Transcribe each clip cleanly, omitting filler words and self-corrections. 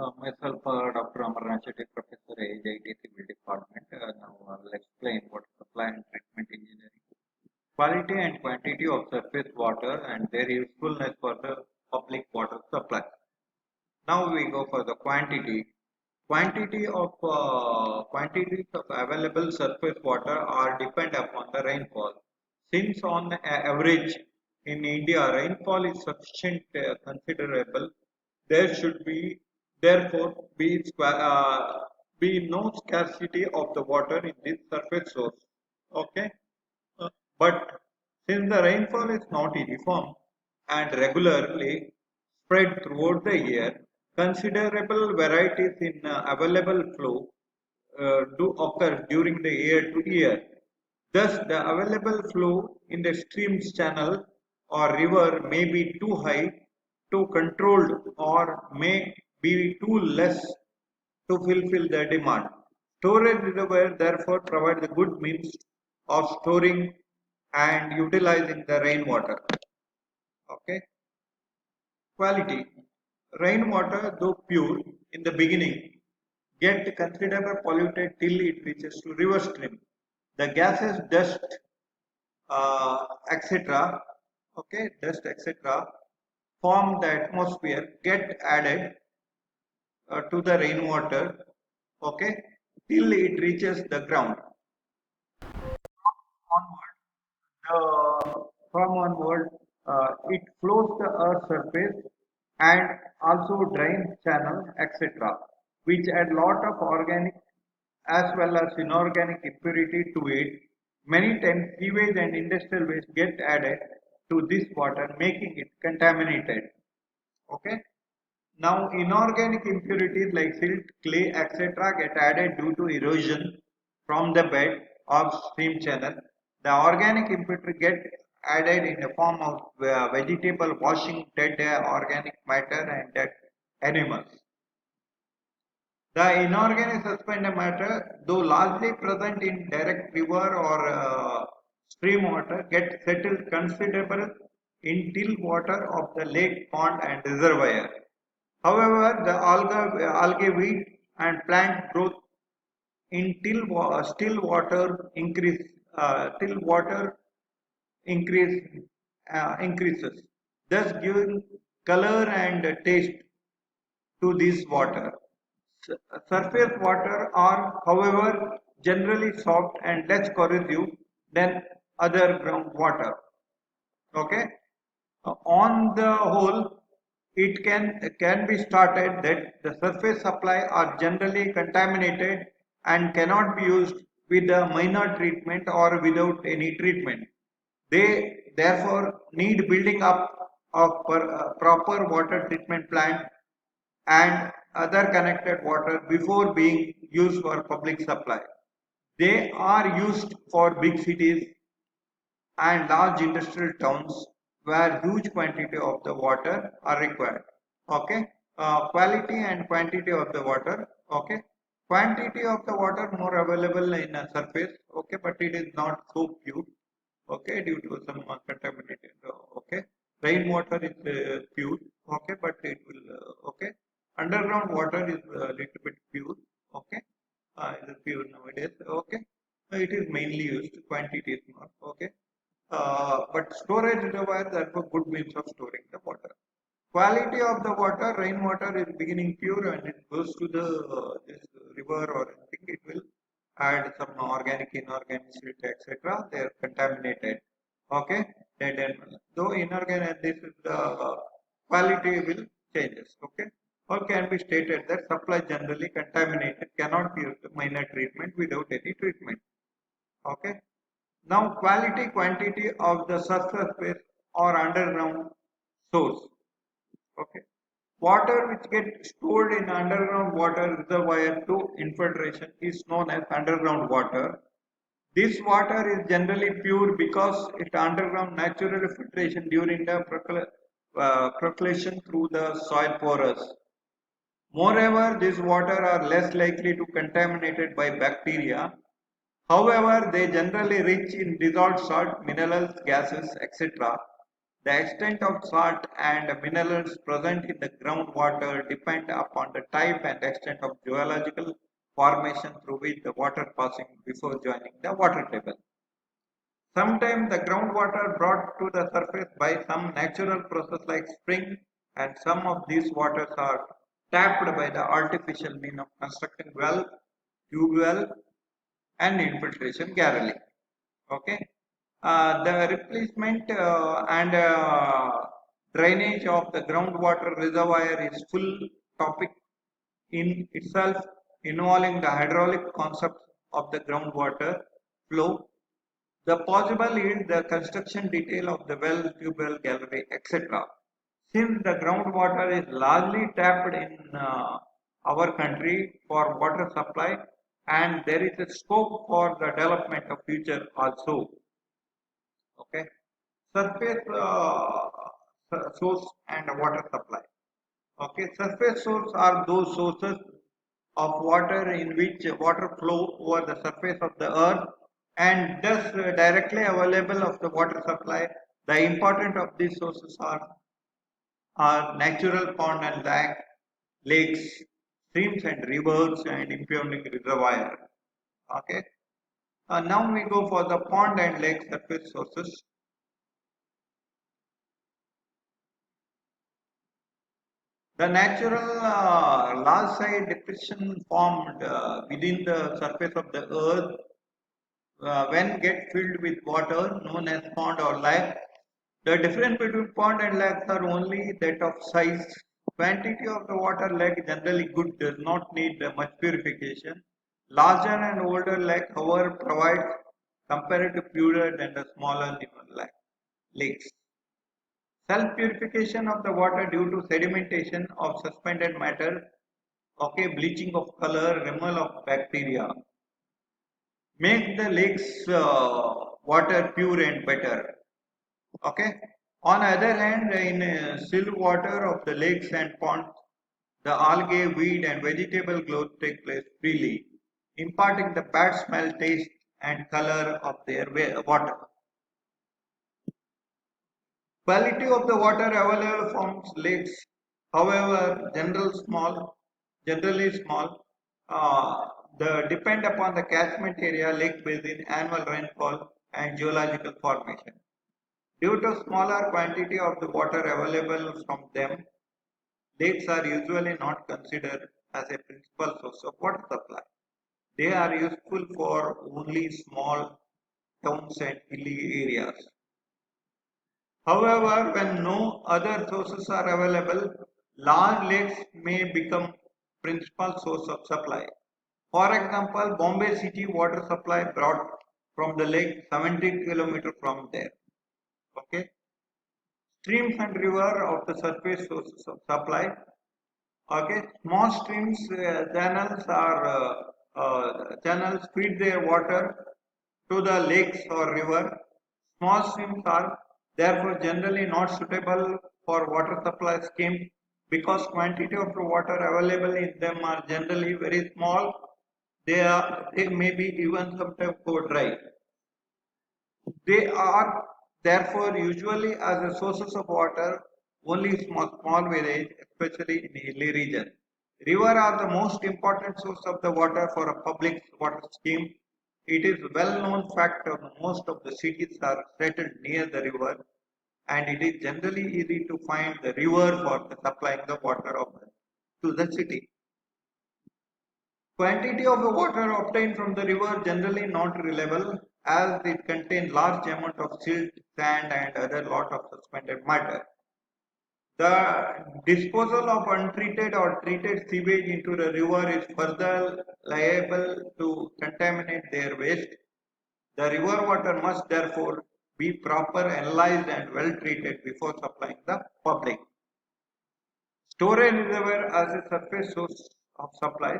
Myself, Dr. Amarnath Chetty, Professor, AIT Civil Department. Now I'll explain what is supply and treatment engineering. Quality and quantity of surface water and their usefulness for the public water supply. Now we go for the quantity. Quantities of available surface water are depend upon the rainfall. Since on average in India rainfall is sufficient considerable, there should be therefore be no scarcity of the water in this surface source. Okay. But since the rainfall is not uniform and regularly spread throughout the year, considerable varieties in available flow do occur during the year to year. Thus, the available flow in the stream's channel or river may be too high, too controlled, or may be too less to fulfill the demand. Storage reservoir therefore provides a good means of storing and utilizing the rainwater. Okay. Quality. Rainwater, though pure in the beginning, get considerably polluted till it reaches to river stream. The gases, dust, etc. Okay, dust, etc. form the atmosphere get added to the rainwater. Okay, till it reaches the ground. Onward, from onward, it flows the earth surface and also drains channel, etc., which add lot of organic as well as inorganic impurity to it. Many times, sewage and industrial waste get added to this water, making it contaminated. Okay. Now, inorganic impurities like silt, clay, etc. get added due to erosion from the bed of stream channel. The organic impurity get added in the form of vegetable washing, dead organic matter and dead animals. The inorganic suspended matter, though largely present in direct river or stream water, get settled considerable in till water of the lake, pond and reservoir. However, the algae weed and plant growth in still water increase increases, thus giving color and taste to this water. Surface water are, however, generally soft and less corrosive than other groundwater. Okay. On the whole, it can be started that the surface supply are generally contaminated and cannot be used with a minor treatment or without any treatment. They therefore need building up of proper water treatment plant and other connected water before being used for public supply. They are used for big cities and large industrial towns where huge quantity of the water are required. Okay. Quality and quantity of the water. Okay. Quantity of the water more available in a surface. Okay, but it is not so pure. Okay, due to some contaminated. Okay, rainwater is pure. Okay, but it will. Okay, underground water is a little bit pure. Okay, it is pure nowadays. Okay, it is mainly used. Quantity is not. Okay, but storage reservoirs are a good means of storing the water. Quality of the water, rainwater is beginning pure and it goes to the this river or anything, it will add some organic, inorganic silt, etc. They are contaminated. Okay, dead animal. Though inorganic, this is the quality will changes. Okay, or can be stated that supply generally contaminated cannot be used minor treatment without any treatment. Okay. Now quality quantity of the surface waste or underground source. Okay. Water which gets stored in underground water reservoir to infiltration is known as underground water. This water is generally pure because it underground natural filtration during the percolation through the soil pores. Moreover, this water are less likely to contaminated by bacteria. However, they generally rich in dissolved salt, minerals, gases, etc. The extent of salt and minerals present in the groundwater depend upon the type and extent of geological formation through which the water passing before joining the water table. Sometimes the groundwater brought to the surface by some natural process like spring, and some of these waters are tapped by the artificial means of constructing well, tube well, and infiltration garrelling. Okay, the replacement and drainage of the groundwater reservoir is full topic in itself, involving the hydraulic concepts of the groundwater flow. The possible is the construction detail of the well, tube well, gallery, etc. Since the groundwater is largely tapped in our country for water supply, and there is a scope for the development of future also. Okay, surface source and water supply. Okay, surface source are those sources of water in which water flow over the surface of the earth and thus directly available of the water supply. The important of these sources are natural pond and lakes, streams and rivers and impounding reservoir. Okay. Now we go for the pond and lake surface sources. The natural large side depression formed within the surface of the earth when get filled with water known as pond or lake. The difference between pond and lakes are only that of size. Quantity of the water lake generally good, does not need much purification. Larger and older lake however provides comparative purer than the smaller lakes. Self-purification of the water due to sedimentation of suspended matter, okay, bleaching of color, removal of bacteria, make the lakes water pure and better. Okay. On other hand, in still water of the lakes and ponds, the algae, weed, and vegetable growth take place freely, imparting the bad smell, taste, and color of their water. Quality of the water available from lakes, however, generally small, uh, the depend upon the catchment area, lake basin, annual rainfall, and geological formation. Due to smaller quantity of the water available from them, lakes are usually not considered as a principal source of water supply. They are useful for only small towns and hilly areas. However, when no other sources are available, large lakes may become principal source of supply. For example, Bombay city water supply brought from the lake 70 km from there. Okay. Streams and river of the surface sources of supply. Okay, small streams channels feed their water to the lakes or river. Small streams are therefore generally not suitable for water supply scheme because quantity of the water available in them are generally very small. They may be even sometimes go dry. They are therefore usually as a sources of water only small village, especially in hilly region. River are the most important source of the water for a public water scheme. It is well known fact that most of the cities are settled near the river and it is generally easy to find the river for the supplying the water to the city. Quantity of the water obtained from the river generally not reliable as it contains large amount of silt, sand and other lot of suspended matter. The disposal of untreated or treated sewage into the river is further liable to contaminate their waste. The river water must therefore be proper analyzed and well treated before supplying the public. Storage reservoir as a surface source of supply.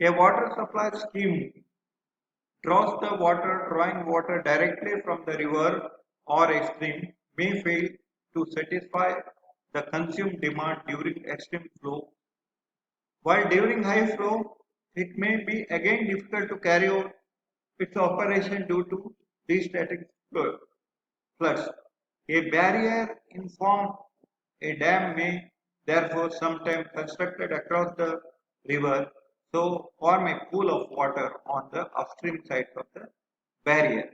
A water supply scheme draws the water, drawing water directly from the river or a stream may fail to satisfy the consumed demand during extreme flow, while during high flow it may be again difficult to carry out its operation due to these static floods. A barrier in form, a dam may therefore sometimes constructed across the river so form a pool of water on the upstream sides of the barrier.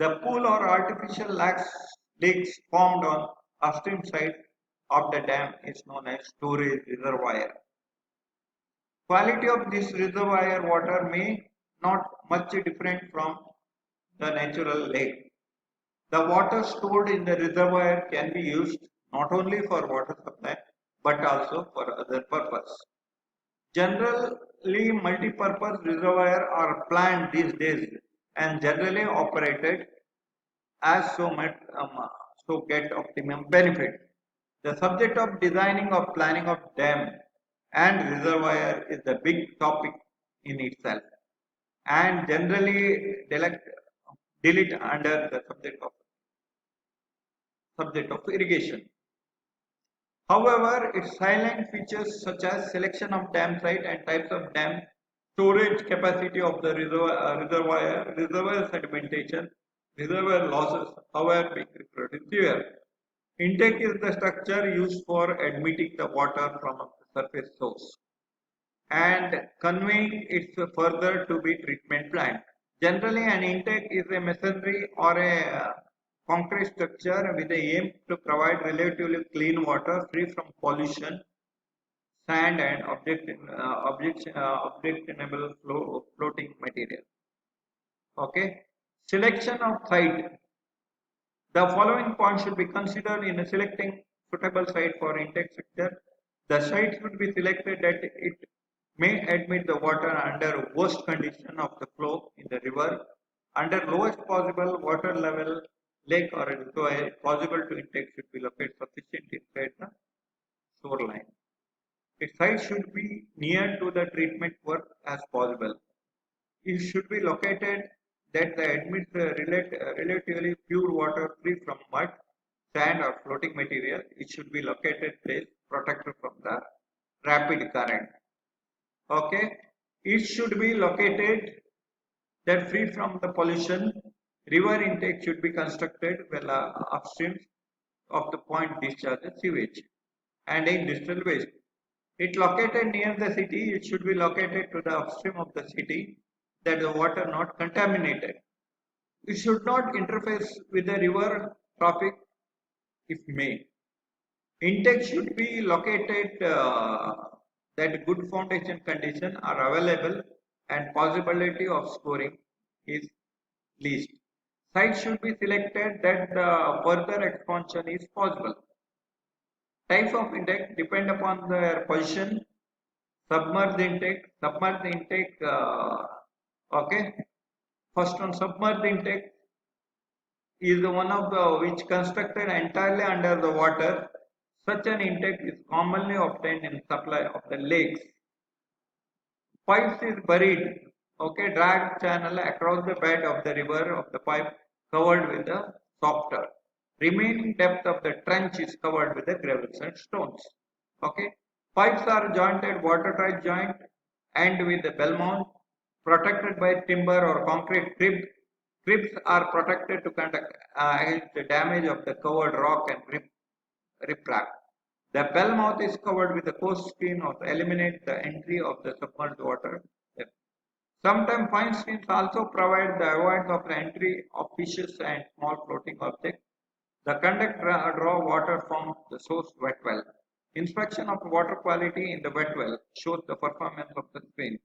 The pool or artificial lakes formed on upstream side of the dam is known as storage reservoir. Quality of this reservoir water may not much different from the natural lake. The water stored in the reservoir can be used not only for water supply but also for other purpose. Generally, multi-purpose reservoirs are planned these days and generally operated as so get optimum benefit. The subject of designing or planning of dam and reservoir is the big topic in itself and generally delete under the subject of irrigation. However, its silent features such as selection of dam site and types of dam, storage capacity of the reservoir sedimentation, reservoir losses, however, being reported here. Intake is the structure used for admitting the water from a surface source and conveying it further to the treatment plant. Generally, an intake is a masonry or a concrete structure with the aim to provide relatively clean water free from pollution, sand, and objectionable floating material. Okay. Selection of site. The following points should be considered in selecting suitable site for intake structure. The site should be selected that it may admit the water under worst condition of the flow in the river, under lowest possible water level lake or reservoir possible to intake should be located sufficient inside the shoreline. Its site should be near to the treatment work as possible. It should be located that the admits relatively pure water free from mud, sand or floating material. It should be located place protected from the rapid current. Okay. It should be located that free from the pollution. River intake should be constructed well upstream of the point discharges sewage and industrial waste. It located near the city, it should be located to the upstream of the city that the water not contaminated. It should not interface with the river traffic if may. Intake should be located that good foundation condition are available and possibility of scoring is least. Site should be selected that the further expansion is possible. Types of intake depend upon their position. Submerged intake, okay. First one, submerged intake is the one of the which constructed entirely under the water. Such an intake is commonly obtained in supply of the lakes. Pipes is buried, okay, drag channel across the bed of the river of the pipe covered with the softer. Remaining depth of the trench is covered with the gravels and stones. Okay. Pipes are jointed watertight joint and with the bell mount protected by timber or concrete crib. Cribs are protected to conduct against the damage of the covered rock and riprap. The bell mouth is covered with a coarse skin to eliminate the entry of the submerged water. Sometimes fine skins also provide the avoidance of the entry of fishes and small floating objects. The conduct draw water from the source wet well. Inspection of water quality in the wet well shows the performance of the screen.